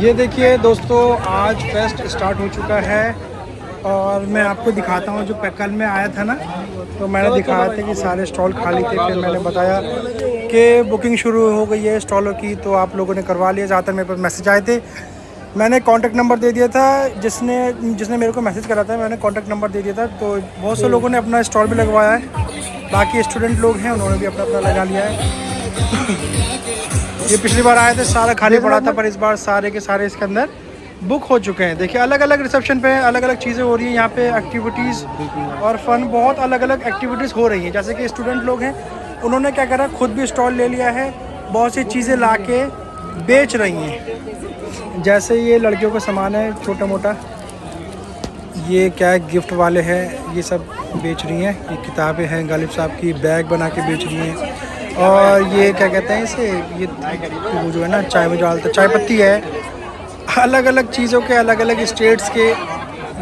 ये देखिए दोस्तों, आज फेस्ट स्टार्ट हो चुका है और मैं आपको दिखाता हूँ। जो कल में आया था ना, तो मैंने दिखाया था कि सारे स्टॉल खाली थे। फिर मैंने बताया कि बुकिंग शुरू हो गई है स्टॉलों की, तो आप लोगों ने करवा लिया। ज़्यादातर मेरे पास मैसेज आए थे, मैंने कॉन्टैक्ट नंबर दे दिया था। जिसने जिसने मेरे को मैसेज करा था, मैंने कॉन्टैक्ट नंबर दे दिया था। तो बहुत से लोगों ने अपना स्टॉल भी लगवाया है। बाकी स्टूडेंट लोग हैं, उन्होंने भी अपना अपना लगा लिया है। ये पिछली बार आए थे, सारा खाली पड़ा था, पर इस बार सारे के सारे इसके अंदर बुक हो चुके हैं। देखिए, अलग अलग रिसेप्शन पे अलग अलग चीज़ें हो रही हैं यहाँ पे। एक्टिविटीज़ और फन, बहुत अलग अलग एक्टिविटीज़ हो रही हैं। जैसे कि स्टूडेंट लोग हैं, उन्होंने क्या करा, खुद भी स्टॉल ले लिया है, बहुत सी चीज़ें ला के बेच रही हैं। जैसे ये लड़कियों का सामान है छोटा मोटा, ये क्या है, गिफ्ट वाले हैं, ये सब बेच रही हैं। ये किताबें हैं गालिब साहब की, बैग बना के बेच रही हैं। और ये क्या कहते हैं इसे, ये वो जो है ना, चाय में जो डालता, चाय पत्ती है। अलग अलग चीज़ों के, अलग अलग स्टेट्स के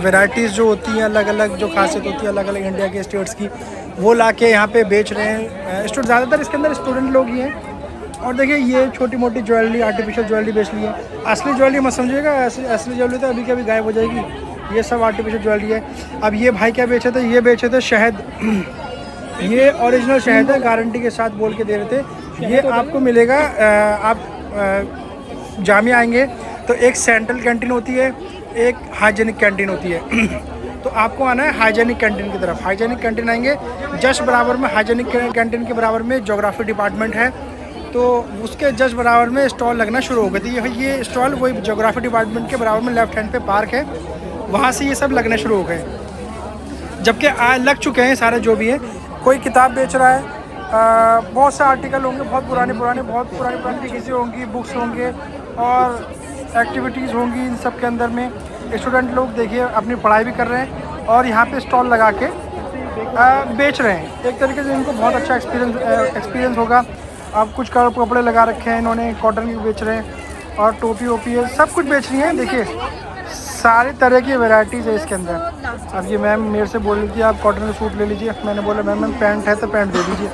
वैरायटीज़ जो होती हैं, अलग अलग जो खासियत होती है अलग अलग इंडिया के स्टेट्स की, वो ला के यहाँ पे बेच रहे हैं। ज़्यादातर इसके अंदर स्टूडेंट लोग ही हैं। और देखिए, ये छोटी मोटी ज्वेलरी, आर्टिफिशियल ज्वेलरी बेच ली है। असली ज्वेलरी मत समझिएगा, असली ज्वेलरी तो अभी के अभी गायब हो जाएगी। ये सब आर्टिफिशियल ज्वेलरी है। अब ये भाई क्या बेचे थे, ये बेचे थे शहद। ये ओरिजिनल शहद है, गारंटी के साथ बोल के दे रहे थे। ये आपको मिलेगा, आप जामिया आएंगे तो एक सेंट्रल कैंटीन होती है, एक हाइजेनिक कैंटीन होती है। तो आपको आना है हाइजेनिक कैंटीन की तरफ। हाइजेनिक कैंटीन आएंगे, जस्ट बराबर में, हाइजेनिक कैंटीन के बराबर में ज्योग्राफी डिपार्टमेंट है। तो उसके जस्ट बराबर में स्टॉल लगना शुरू हो गई थी। ये स्टॉल वही ज्योग्राफी डिपार्टमेंट के बराबर में लेफ्ट हैंड पे पार्क है, वहाँ से ये सब लगने शुरू हो गए। जबकि लग चुके हैं सारे जो भी है। कोई किताब बेच रहा है, बहुत से आर्टिकल होंगे, बहुत पुरानी चीज़ें होंगी, बुक्स होंगे और एक्टिविटीज़ होंगी। इन सब के अंदर में स्टूडेंट लोग देखिए अपनी पढ़ाई भी कर रहे हैं और यहाँ पे स्टॉल लगा के बेच रहे हैं। एक तरीके से इनको बहुत अच्छा एक्सपीरियंस होगा। अब कुछ कपड़े लगा रखे हैं इन्होंने, कॉटन के बेच रहे हैं और टोपी वोपी है, सब कुछ बेच रही हैं। देखिए, सारी तरह की वैरायटीज़ है इसके अंदर। अब ये मैम मेरे से बोल रही थी आप कॉटन का सूट ले लीजिए। मैंने बोला मैम पैंट है तो पैंट दे दीजिए।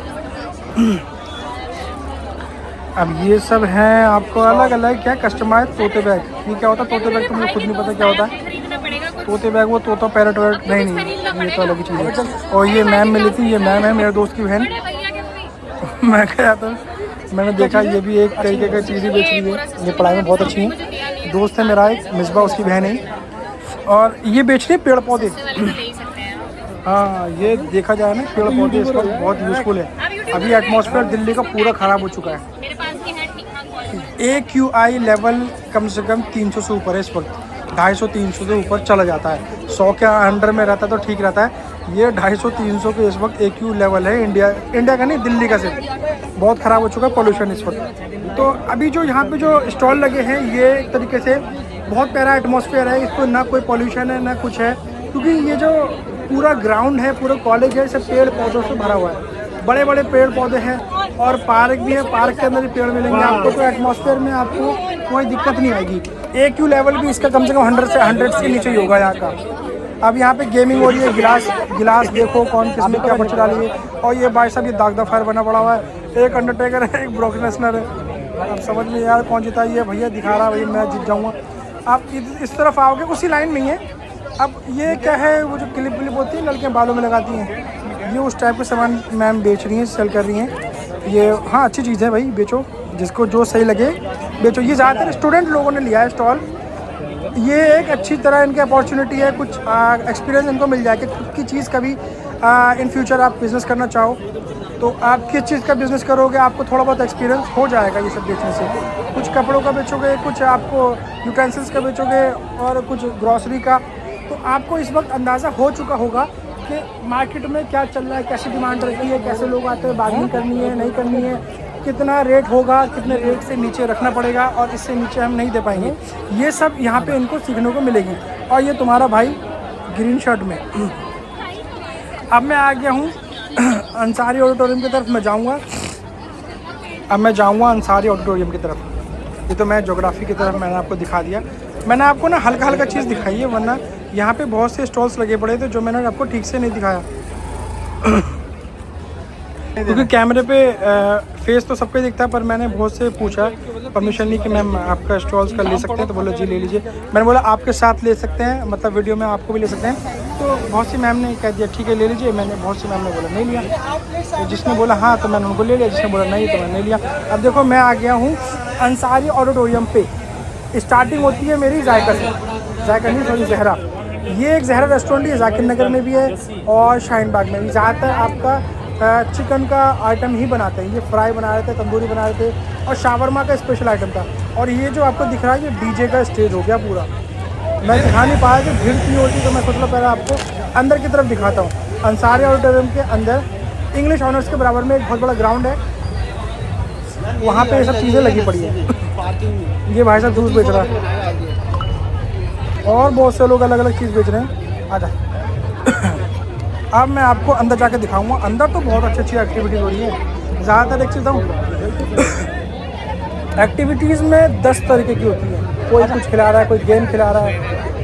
अब ये सब हैं आपको अलग अलग क्या कस्टमाइज तोते बैग। ये क्या होता है तोते बैग, तो मुझे खुद नहीं पता क्या होता है तोते बैग। वो तोता पैरट वैरट नहीं, ये तो अलग ही चीज़ है। और ये मैम मिली थी, ये मैम है मेरे दोस्त की बहन। मैं गया था, मैंने देखा ये भी एक तरीके का चीज़ ही बेच रही है। ये पढ़ाई में बहुत अच्छी है। दोस्त है मेरा एक, मिसबा उसकी बहन है। और ये बेच रही है पेड़ पौधे। हाँ, ये देखा जाए ना, पेड़ पौधे इस वक्त बहुत यूज़फुल है। अभी एटमॉस्फेयर दिल्ली का पूरा ख़राब हो चुका है। AQI लेवल कम से कम 300 से ऊपर है इस वक्त। 250-300 से ऊपर चला जाता है। 100 के अंडर में रहता तो ठीक रहता है। ये 250-300 के इस वक्त AQ लेवल है। इंडिया का नहीं, दिल्ली का सिर्फ। बहुत ख़राब हो चुका है पॉल्यूशन इस वक्त। तो अभी जो यहाँ पे जो स्टॉल लगे हैं, ये एक तरीके से बहुत प्यारा एटमॉस्फेयर है। इसको ना कोई पॉल्यूशन है ना कुछ है, क्योंकि ये जो पूरा ग्राउंड है, पूरा कॉलेज है, सब पेड़ पौधों से भरा हुआ है। बड़े बड़े पेड़ पौधे हैं और पार्क भी है। पार्क के अंदर भी पेड़ मिलेंगे आपको, तो एटमॉस्फेयर में आपको कोई दिक्कत नहीं आएगी। AQ लेवल भी इसका कम से कम 100 से नीचे ही होगा यहाँ का। अब यहाँ पे गेमिंग हो रही है। गिलास देखो कौन किसमें क्या बच डाली है। और ये भाई साहब, ये दागदा फायर बना पड़ा हुआ है। एक अंडरटेकर है, एक ब्रॉक लेसनर है। अब समझ में यार कौन जीता। ये भैया दिखा रहा है, भैया मैं जीत जाऊँगा। आप इस तरफ आओगे, उसी लाइन में ही है। अब ये क्या है, वो जो क्लिप होती है लड़कियाँ बालों में लगाती हैं, ये उस टाइप के सामान मैम बेच रही हैं, सेल कर रही हैं। ये हाँ, अच्छी चीज़ है भाई, बेचो, जिसको जो सही लगे बेचो। ये ज़्यादातर स्टूडेंट लोगों ने लिया है स्टॉल। ये एक अच्छी तरह इनकी अपॉर्चुनिटी है, कुछ एक्सपीरियंस इनको मिल जाए कि खुद की चीज़ कभी इन फ्यूचर आप बिज़नेस करना चाहो तो आप किस चीज़ का बिज़नेस करोगे, आपको थोड़ा बहुत एक्सपीरियंस हो जाएगा ये सब बेचने से। कुछ कपड़ों का बेचोगे, कुछ आपको यूटेंसिल्स का बेचोगे और कुछ ग्रॉसरी का। तो आपको इस वक्त अंदाज़ा हो चुका होगा कि मार्केट में क्या चल रहा है, कैसी डिमांड रहती है, कैसे लोग आते हैं, बार्गेनिंग करनी है नहीं करनी है, कितना रेट होगा, कितने रेट से नीचे रखना पड़ेगा और इससे नीचे हम नहीं दे पाएंगे। ये सब यहाँ पे इनको सीखने को मिलेगी। और ये तुम्हारा भाई ग्रीन शर्ट में। अब मैं आ गया हूँ अंसारी ऑडिटोरियम की तरफ। मैं जाऊँगा अंसारी ऑडिटोरियम की तरफ। ये तो मैं ज्योग्राफी की तरफ मैंने आपको दिखा दिया। मैंने आपको ना हल्का चीज़ दिखाई है, वरना यहाँ पे बहुत से स्टॉल्स लगे पड़े थे जो मैंने आपको ठीक से नहीं दिखाया। क्योंकि कैमरे पे फेस तो सबको दिखता है, पर मैंने बहुत से पूछा परमिशन ली कि मैम आपका स्टॉल्स का ले सकते हैं, तो बोलो जी ले लीजिए। मैंने बोला आपके साथ ले सकते हैं, मतलब वीडियो में आपको भी ले सकते हैं। तो बहुत सी मैम ने कह दिया ठीक है ले लीजिए। मैंने बहुत सी मैम ने बोला नहीं लिया, तो जिसने बोला हाँ तो मैंने उनको ले लिया, जिसने बोला नहीं तो मैंने नहीं लिया। अब देखो मैं आ गया हूँ अंसारी ऑडिटोरियम पे। स्टार्टिंग होती है मेरी जायका से, जायका नहीं सॉरी जहरा। ये एक जहरा रेस्टोरेंट है, जाकिर नगर में भी है और शाहीन बाग में भी। ज़्यादातर आपका चिकन का आइटम ही बनाते हैं। ये फ्राई बना रहे थे, तंदूरी बना रहे थे और शावरमा का स्पेशल आइटम था। और ये जो आपको दिख रहा है ये डीजे का स्टेज हो गया पूरा। मैं दिखा नहीं पाया कि भीड़ क्यों होती, तो मैं सोचा पहले आपको अंदर की तरफ दिखाता हूँ। अंसारी ऑडिटोरियम के अंदर इंग्लिश ऑनर्स के बराबर में एक बहुत बड़ा ग्राउंड है, वहाँ पे ये सब चीज़ें लगी पड़ी है। ये भाई साहब जूस बेच रहा है और बहुत से लोग अलग अलग चीज़ बेच रहे हैं। आजा अब मैं आपको अंदर जाके दिखाऊंगा। अंदर तो बहुत अच्छी अच्छी एक्टिविटीज़ हो रही है। ज़्यादातर एक चीज़ एक्टिविटीज़ में 10 तरीके की होती है। कोई कुछ खिला रहा है, कोई गेम खिला रहा है,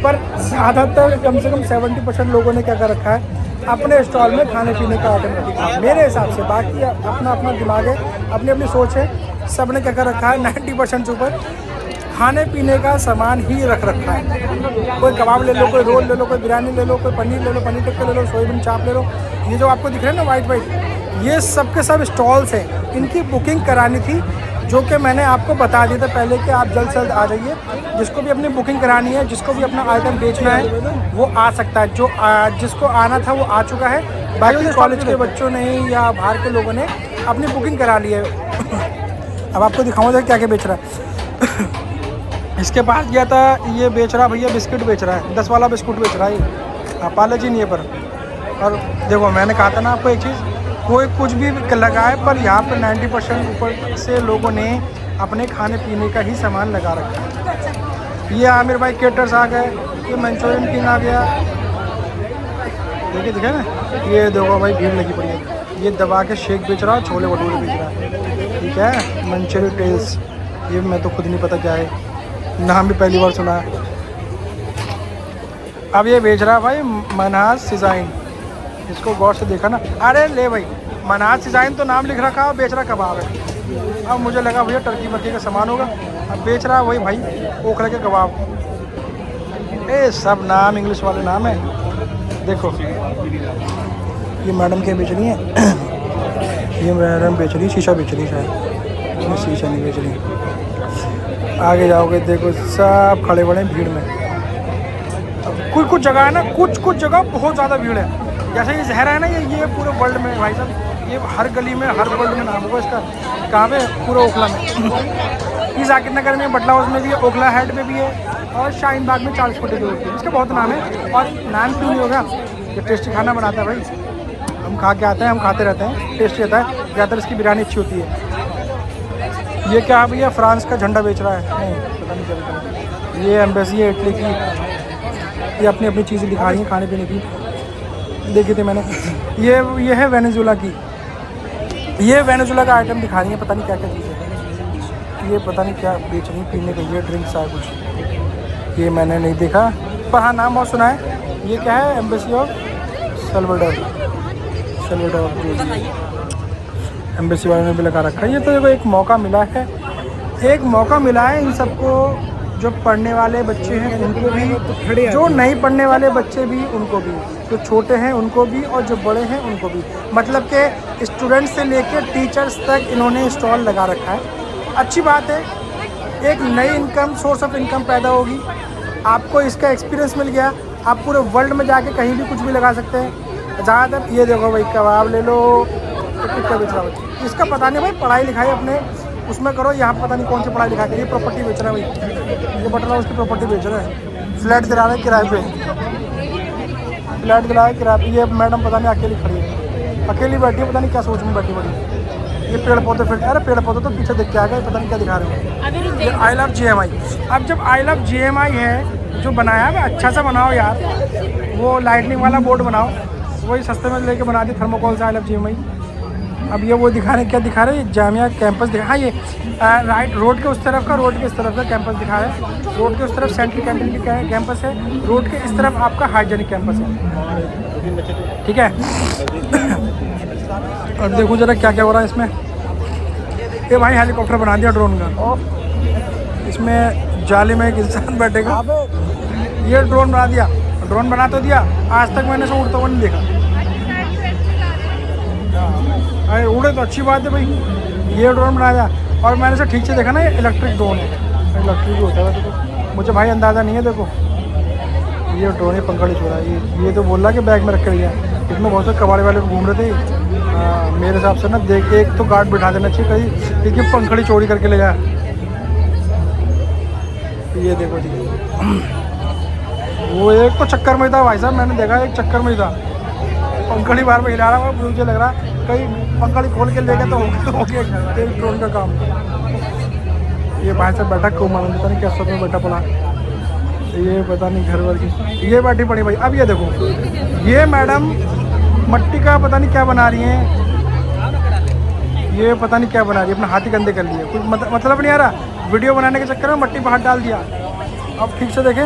पर ज़्यादातर कम से कम 70% लोगों ने क्या कर रखा है, अपने स्टॉल में खाने पीने का आइटम रखा है मेरे हिसाब से। बाकी अपना अपना दिमाग है, अपनी अपनी सोच है। सब ने क्या कर रखा है, 90% से ऊपर खाने पीने का सामान ही रख रखा है। कोई कबाब ले लो, कोई रोल ले लो, कोई बिरयानी ले लो, कोई पनीर ले लो, पनीर टिक्का ले लो, सोयाबीन चाप ले लो। ये जो आपको दिख रहे हैं ना वाइट वाइट, ये सब के सब स्टॉल्स हैं। इनकी बुकिंग करानी थी, जो कि मैंने आपको बता दिया था पहले कि आप जल्द से जल्द आ जाइए। जिसको भी अपनी बुकिंग करानी है, जिसको भी अपना आइटम बेचना है, वो आ सकता है। जो जिसको आना था वो आ चुका है। बाकी कॉलेज के बच्चों ने या बाहर के लोगों ने अपनी बुकिंग करा ली है। अब आपको दिखाऊंगा क्या क्या बेच रहा है। इसके पास गया था, ये बेच रहा भैया बिस्किट बेच रहा है, 10 वाला बिस्कुट बेच रहा है ये। पाले जी नहीं है पर। और देखो मैंने कहा था ना आपको एक चीज़, कोई कुछ भी लगा है पर यहाँ पर 90% ऊपर से लोगों ने अपने खाने पीने का ही सामान लगा रखा है। ये आमिर भाई केटर्स आ गए, ये मंचूरियन किंग आ गया। देखिए दिखे ना, ये देखो भाई भीड़ लगी पड़ी है। ये दबा के शेक बेच रहा है, छोले भटूरे बेच रहा है। ठीक है, मंचूरियन टेल्स, ये मैं तो खुद नहीं पता क्या है, नाम भी पहली बार सुना है। अब ये बेच रहा है भाई मनाज सिजाइन, इसको गौर से देखा ना। अरे ले भाई, मनाज सिजाइन तो नाम लिख रखा है, बेच रहा कबाब है। अब मुझे लगा भैया टर्की मर्की का सामान होगा, अब बेच रहा है वही भाई ओखला के कबाब। ए सब नाम इंग्लिश वाले नाम है। देखो ये मैडम क्या बेच रही है, ये मैडम बेच रही है शीशा बेच रही है, शायद शीशा नहीं बेच रही। आगे जाओगे देखो सब खड़े बड़े भीड़ में। कुछ कुछ जगह है ना, कुछ जगह बहुत ज़्यादा भीड़ है। जैसे ये जहरा है ना, ये पूरे वर्ल्ड में भाई साहब, ये हर गली में हर वर्ल्ड में नाम होगा इसका। कहाँ पे, पूरा ओखला में। ये जाकिर नगर में, बटला हाउस में भी है, ओखला हेड में भी है और शाहीन बाग में 40 फुट की रोड पे। इसका बहुत नाम है। और नाम क्यों नहीं होगा, ये टेस्टी खाना बनाता है भाई। हम खा के आते हैं, हम खाते रहते हैं, टेस्टी रहता है। ज़्यादातर इसकी बिरयानी अच्छी होती है। ये क्या भैया फ्रांस का झंडा बेच रहा है, नहीं पता नहीं क्या बेच रहा है। ये एम्बेसी है इटली की, ये अपनी अपनी चीज़ें दिखा रही हैं खाने पीने की। देखी थी मैंने। ये है वेनेजुला की, ये वेनेजुला का आइटम दिखा रही है, पता नहीं क्या क्या चीज़ है। ये पता नहीं क्या बेच रही है, पीने का ये ड्रिंक्स है कुछ, ये मैंने नहीं देखा पर हाँ नाम बहुत सुना है। ये क्या है, एम्बेसी ऑफ सल्वाडोर, एम्बेसी वाले ने भी लगा रखा है। ये तो एक मौका मिला है, एक मौका मिला है इन सबको, जो पढ़ने वाले बच्चे हैं उनको भी, जो नहीं पढ़ने वाले बच्चे भी उनको भी, जो छोटे हैं उनको भी और जो बड़े हैं उनको भी। मतलब कि स्टूडेंट्स से लेकर टीचर्स तक इन्होंने स्टॉल लगा रखा है। अच्छी बात है, एक नई इनकम, सोर्स ऑफ इनकम पैदा होगी। आपको इसका एक्सपीरियंस मिल गया, आप पूरे वर्ल्ड में जाके कहीं भी कुछ भी लगा सकते हैं। ज़्यादातर ये देखो भाई कबाब ले लो, टिक्का बेच रहा भाई, इसका पता नहीं भाई पढ़ाई लिखाई अपने उसमें करो। यहाँ पता नहीं कौन सी पढ़ाई लिखा के, ये प्रॉपर्टी बेच रहा है भाई, ये बटला उसकी प्रॉपर्टी बेच रहा है। फ्लैट दिला रहा है किराए पे, फ्लैट दिला है किराए पे। ये मैडम पता नहीं अकेली खड़ी है, अकेली बैठी है, पता नहीं क्या सोच में बैठी बड़ी। ये पेड़ पौधे फिर, अरे पेड़ पौधे तो पीछे देख के आ गए, पता नहीं क्या दिखा रहे हो। ये आई लव GMI। अब जब आई लव GMI है जो बनाया है, अच्छा सा बनाओ यार, वो लाइटनिंग वाला बोर्ड बनाओ, वही सस्ते में लेके बना दी थर्मोकॉल से आई लव GMI। अब ये वो दिखा रहे, क्या दिखा रहे हैं, जामिया कैंपस दिखा। हाँ ये राइट रोड के उस तरफ का, रोड के इस तरफ का कैंपस दिखा है। रोड के उस तरफ सेंट्रल कैंटीन की कैंपस है, रोड के इस तरफ आपका हाइजेनिक कैंपस है। ठीक है। और देखो जरा क्या क्या हो रहा है इसमें। ये भाई हेलीकॉप्टर बना दिया ड्रोन का, इसमें जाली में एक इंसान बैठेगा। ये ड्रोन बना दिया, ड्रोन बना तो दिया, आज तक मैंने इसे उड़ता हुआ नहीं देखा। अरे उड़े तो अच्छी बात है भाई, ये ड्रोन बना दिया। और मैंने इसे ठीक से देखा ना, ये इलेक्ट्रिक ड्रोन है, इलेक्ट्रिक ही होता है वैसे तो, मुझे भाई अंदाज़ा नहीं है। देखो ये ड्रोन है, पंखड़ी छोड़ा, ये तो बोल रहा कि बैग में रख कर गया। इसमें बहुत से कबाड़े वाले घूम रहे थे। मेरे हिसाब से ना देख, एक तो गार्ड बिठा देना चाहिए कहीं, क्योंकि पंखड़ी चोरी करके ले जाए। ये देखो जी, वो एक तो चक्कर में था भाई साहब, मैंने देखा एक चक्कर में ही था, पंखड़ी बार में हिला रहा हुआ। मुझे लग रहा कहीं पंखड़ी खोल के ले गया तो हो गया एक ड्रोन का काम। ये भाई साहब बैठा क्यों मालूम, पता नहीं क्या सब में बैठा पड़ा, ये पता नहीं घर वर की, ये बैठी पड़ी भाई। अब ये देखो, ये मैडम मट्टी का पता नहीं क्या बना रही हैं, ये पता नहीं क्या बना रही है, अपना हाथी गंदे कर लिए, कुछ मतलब नहीं आ रहा। वीडियो बनाने के चक्कर में मट्टी पर हाथ डाल दिया। अब ठीक से देखें,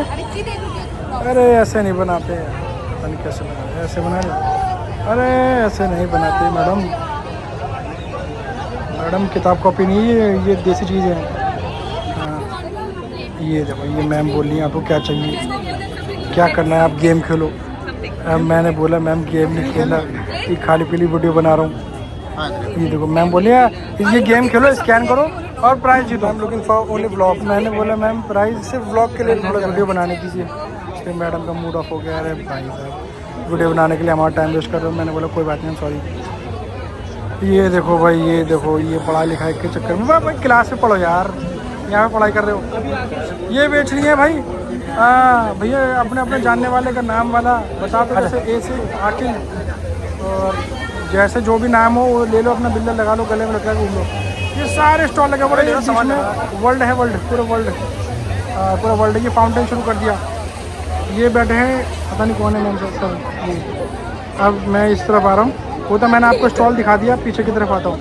अरे ऐसे नहीं बनाते हैं, पता नहीं कैसे बना रहे, ऐसे बना रहे, अरे ऐसे नहीं बनाते मैडम, मैडम किताब कॉपी नहीं है, ये देसी चीज़ है। हाँ ये देखो, ये मैम बोल रही हैं आपको क्या चाहिए, क्या करना है, आप गेम खेलो। मैंने बोला मैम गेम नहीं खेलना, ये खाली पीली वीडियो बना रहा हूँ। ये देखो मैम बोली ये गेम खेलो, स्कैन करो और प्राइस जीतो। हम लुकिंग फॉर ओनली ब्लॉग। मैंने बोला मैम प्राइस सिर्फ ब्लॉग के लिए थोड़ा वीडियो बनाने कीजिए। फिर मैडम का मूड ऑफ हो गया, अरे भाई साहब वीडियो बनाने के लिए हमारा टाइम वेस्ट कर रहे हो। मैंने बोला कोई बात नहीं, सॉरी। ये देखो भाई, ये देखो, ये पढ़ाई लिखाई के चक्कर में भाई क्लास में पढ़ो यार, यहाँ पे पढ़ाई कर रहे हो। ये बेच रही है भाई, भैया अपने अपने जानने वाले का नाम वाला बता दो, जैसे ए से आकिल, और जैसे जो भी नाम हो वो ले लो, अपना बिल्ला लगा लो, गले में लगा घूम लो। ये सारे स्टॉल लगे पड़े हैं, सामान वर्ल्ड है, वर्ल्ड पूरा वर्ल्ड। ये फाउंटेन शुरू कर दिया, ये बैठे हैं, पता नहीं कौन है मैम सर ये। अब मैं इस तरफ आ रहा हूँ, वो तो मैंने आपको स्टॉल दिखा दिया, पीछे की तरफ आता हूँ।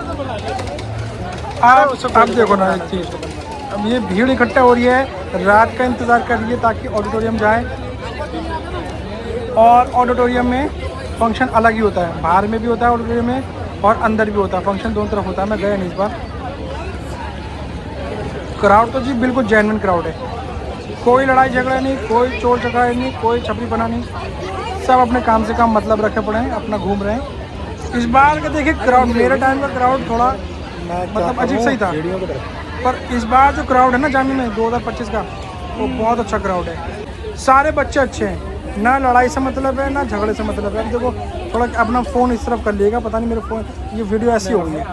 आप देखो ना एक चीज़, अब ये भीड़ इकट्ठा हो रही है, रात का इंतज़ार कर रही है ताकि ऑडिटोरियम जाए। और ऑडिटोरियम में फंक्शन अलग ही होता है, बाहर में भी होता है ऑडिटोरियम में और अंदर भी होता है, फंक्शन दोनों तरफ होता है। मैं गया नहीं इस बार। क्राउड तो जी बिल्कुल जेन्युइन क्राउड है, कोई लड़ाई झगड़ा नहीं, कोई चोर चकारा नहीं, कोई छपरी बना नहीं, सब अपने काम से काम मतलब रखे पड़े हैं, अपना घूम रहे हैं। इस बार का देखिए क्राउड, मेरे टाइम का क्राउड थोड़ा मतलब अजीब सही था, पर इस बार जो क्राउड है ना जामी में 2025 का, वो बहुत अच्छा क्राउड है। सारे बच्चे अच्छे हैं, ना लड़ाई से मतलब है ना झगड़े से मतलब है। अब देखो थोड़ा अपना फ़ोन इस तरफ कर लिएगा, पता नहीं मेरे फ़ोन ये वीडियो ऐसी हो गई है।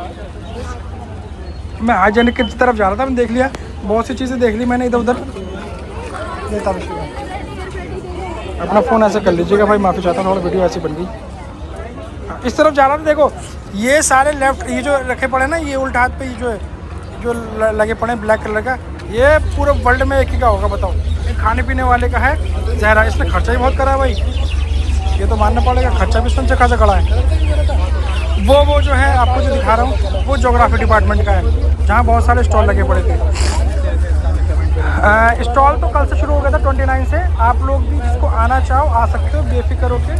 मैं हाइजेनिक की तरफ जा रहा था, मैंने देख लिया, बहुत सी चीज़ें देख ली मैंने इधर उधर। अपना फ़ोन ऐसे कर लीजिएगा भाई, माफ़ी चाहता हूँ, थोड़ा वीडियो ऐसी बन गई। इस तरफ जा रहा था, देखो ये सारे लेफ्ट, ये जो रखे पड़े ना, ये उल्टा हाथ पे ये जो है, जो लगे पड़े ब्लैक कलर का, ये पूरे वर्ल्ड में एक ही का होगा बताओ। ये खाने पीने वाले का है जहरा, इसने खर्चा ही बहुत करा है भाई, ये तो मानना पड़ेगा, खर्चा भी इसने खासा करा है। वो जो है आपको जो दिखा रहा हूँ, वो ज्योग्राफी डिपार्टमेंट का है, जहाँ बहुत सारे स्टॉल लगे पड़े थे। स्टॉल तो कल से शुरू हो गया था 29 से। आप लोग भी जिसको आना चाहो आ सकते हो, बेफिक्र होकर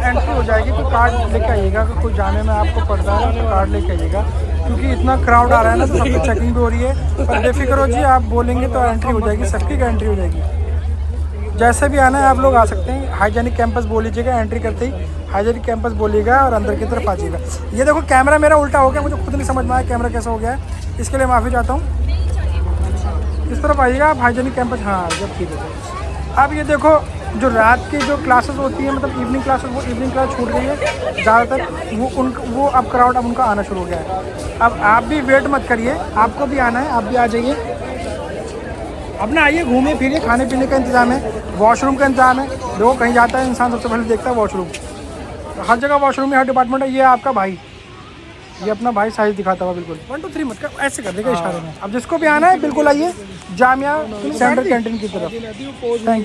एंट्री हो जाएगी। तो कार्ड लेके आइएगा, अगर कोई जाने में आपको पड़ रहा है तो कार्ड लेके आइएगा, क्योंकि इतना क्राउड आ रहा है ना, तो सबकी चेकिंग भी हो रही है। पर बेफिक्र हो जी, आप बोलेंगे तो एंट्री हो जाएगी, सबकी एंट्री हो जाएगी। जैसे भी आना है आप लोग आ सकते हैं। हाइजेनिक कैंपस बोल लीजिएगा, एंट्री करते ही हाइजेनिक कैंपस बोलिएगा और अंदर की तरफ आ जाइएगा। ये देखो कैमरा मेरा उल्टा हो गया, मुझे खुद नहीं समझ में आया कैमरा कैसा हो गया है, इसके लिए माफ़ी चाहता हूँ। इस तरफ आइएगा आप, हाइजेनिक कैंपस, हाँ जब ठीक है। अब ये देखो जो रात की जो क्लासेस होती है, मतलब इवनिंग क्लासेस, वो इवनिंग क्लास छूट गई है ज़्यादातर, वो अब क्राउड अब उनका आना शुरू हो गया है। अब आप भी वेट मत करिए, आपको भी आना है, आप भी आ जाइए, अपना आइए, घूमिए फिरिए, खाने पीने का इंतज़ाम है, वॉशरूम का इंतज़ाम है। देखो कहीं जाता है इंसान सबसे पहले देखता है वॉशरूम, हर जगह वॉशरूम है, हर डिपार्टमेंट है। ये आपका भाई, ये अपना भाई साइज दिखाता हुआ बिल्कुल 1 2 3 मत कर, ऐसे कर देगा इशारे में। अब जिसको भी आना है बिल्कुल आइए, जामिया सेंट्रल कैंटीन की तरफ। Thank you.